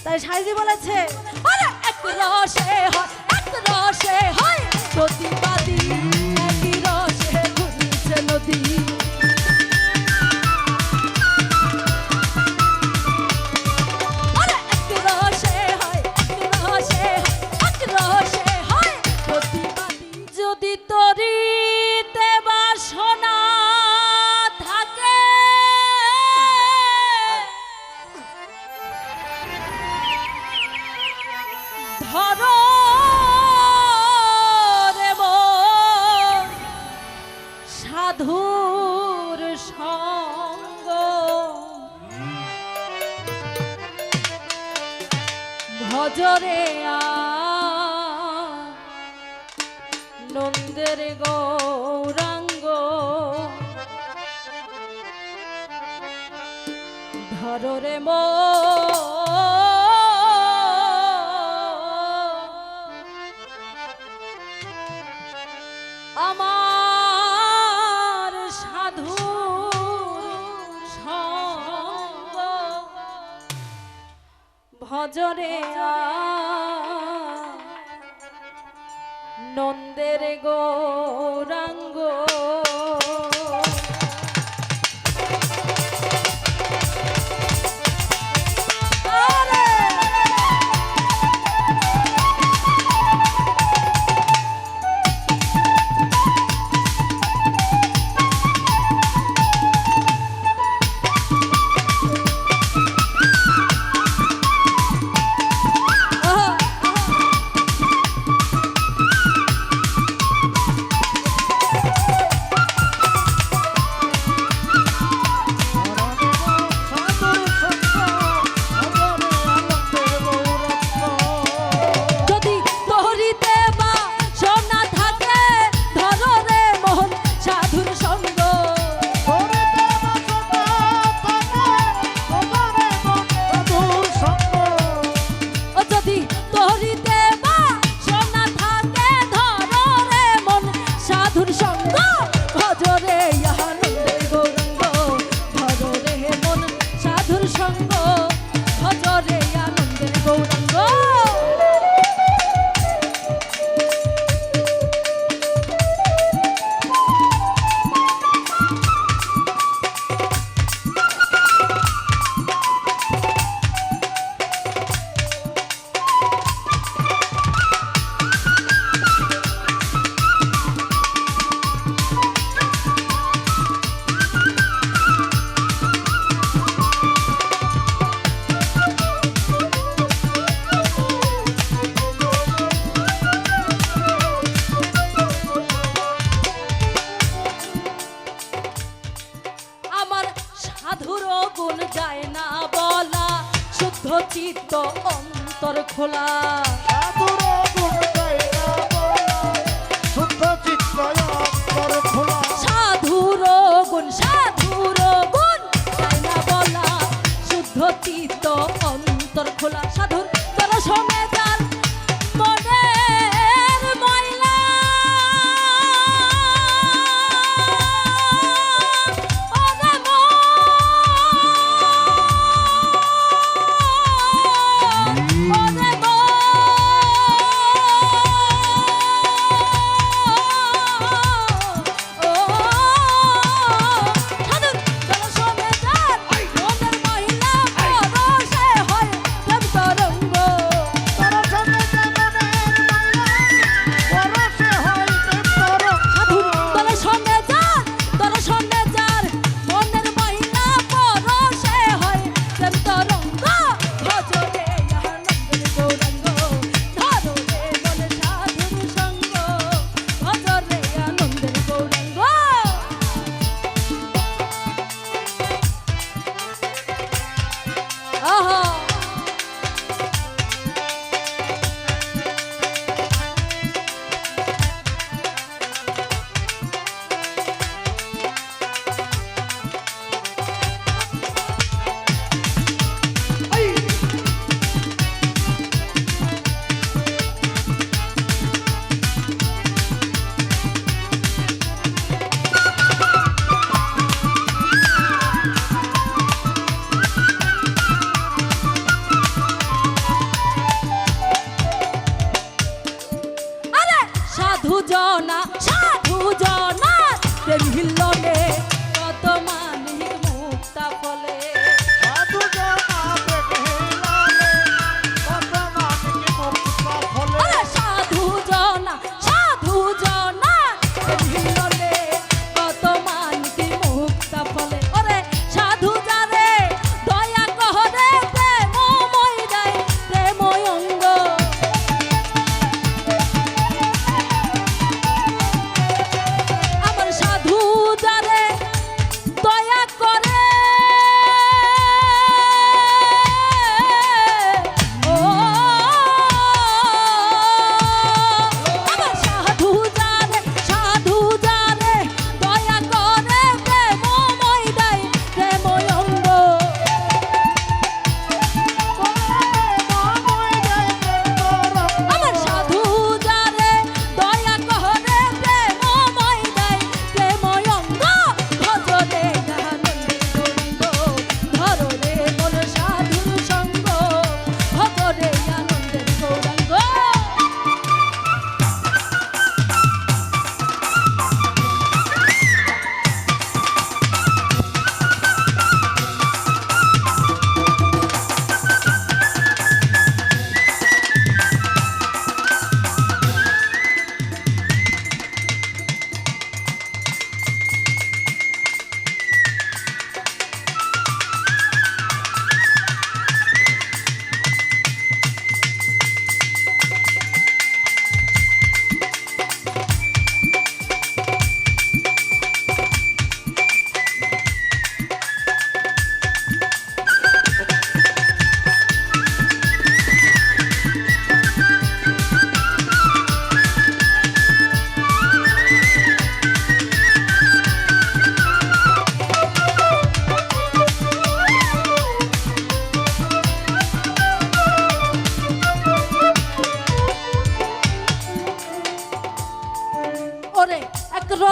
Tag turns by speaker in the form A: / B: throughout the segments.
A: তাই সাইজি বলেছে আরে এক রসে হয় এক রসে হয় প্রতিবাদী একই রসে ঘুরছে নদী আরে এক রসে হয় এক রসে এক রসে হয় প্রতিবাদী যদি তরিতে বাসনা থাকে ধরো রে মন সাধুর সঙ্গ ভজরে নন্দের গৌরাঙ্গ ধরো রে আমার সাধুর সঙ্গ ভজরে নন্দের গৌরাঙ্গ চিত্ত অন্তর খোলা
B: সাধুর গুণ গায় না বলা, শুদ্ধ চিত্ত অন্তর খোলা।
A: সাধুর গুণ গায় না বলা, শুদ্ধ চিত্ত অন্তর খোলা। সাধুর দর্শনে যার মনের ময়লা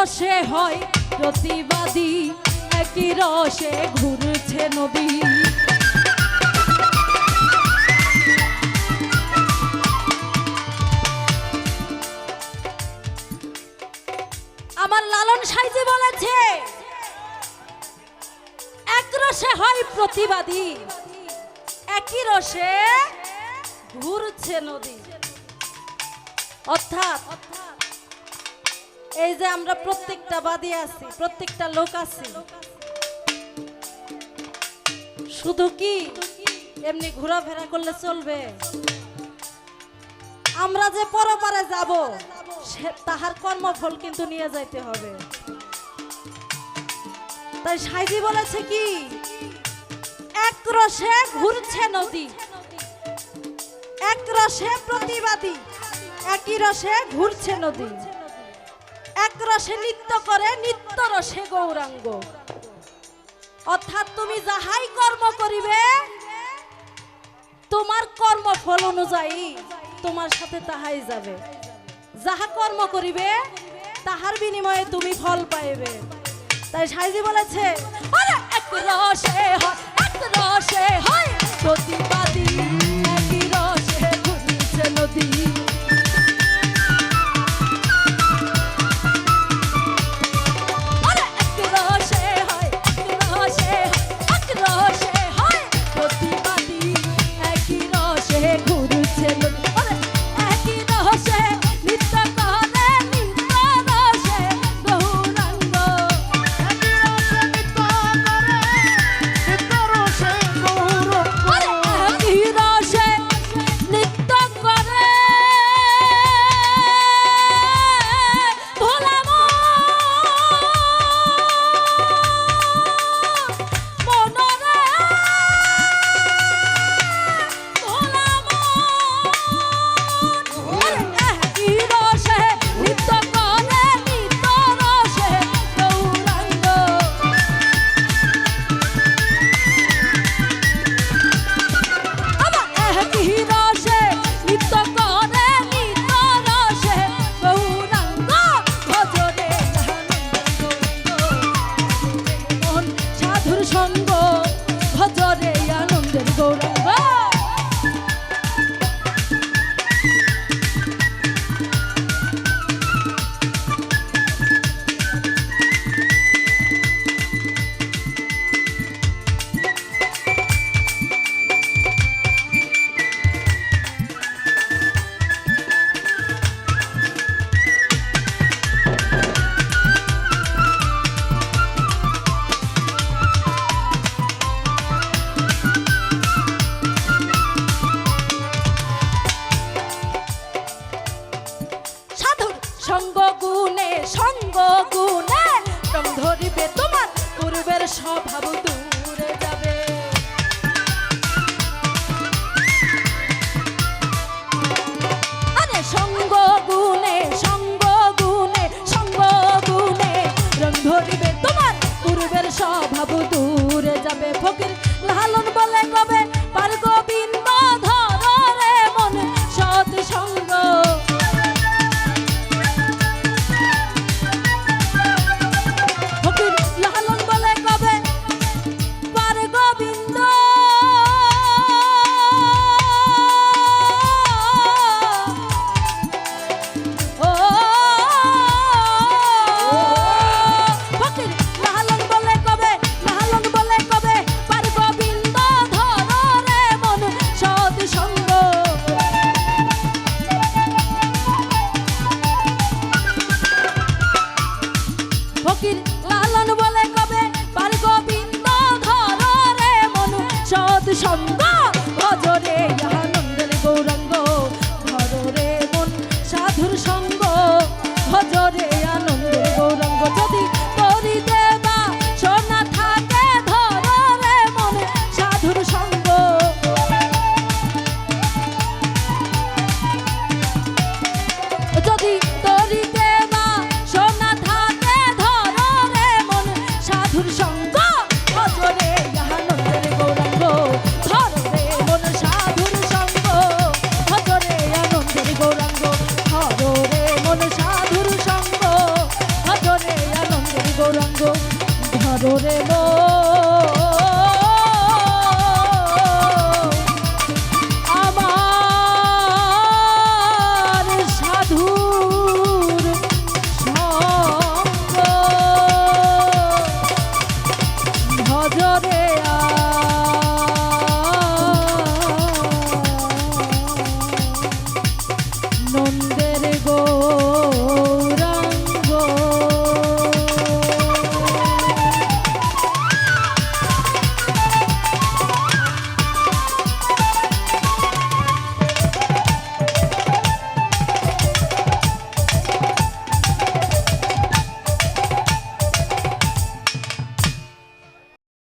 A: রসে হয় প্রতিবাদী একই রসে ঘুরছে নদী আমার লালন সাইজি বলেছে এক রসে হয় প্রতিবাদী একই রসে ঘুরছে নদী অর্থাৎ এই যে আমরা প্রত্যেকটা বাদী আছি প্রত্যেকটা লোক আছি শুধু কি এমনি ঘোরাফেরা করলে চলবে আমরা যে পরপারে যাব তাহার কর্মফল কিন্তু নিয়ে যাইতে হবে তাই সাইজি বলেছে কি এক রসে ঘুরছে নদী এক রসে প্রতিবাদী একই রসে ঘুরছে নদী এক রসে নৃত্য করে নিত্য রসে গৌরাঙ্গ অর্থাৎ তুমি যাহাই কর্ম করিবে তোমার কর্মফল অনুযায়ী তোমার সাথে তাহাই যাবে যাহা কর্ম করিবে তাহার বিনিময়ে তুমি ফল পাইবে তাই সাইজি বলেছে আরে এক রসে হয় প্রতিবাদ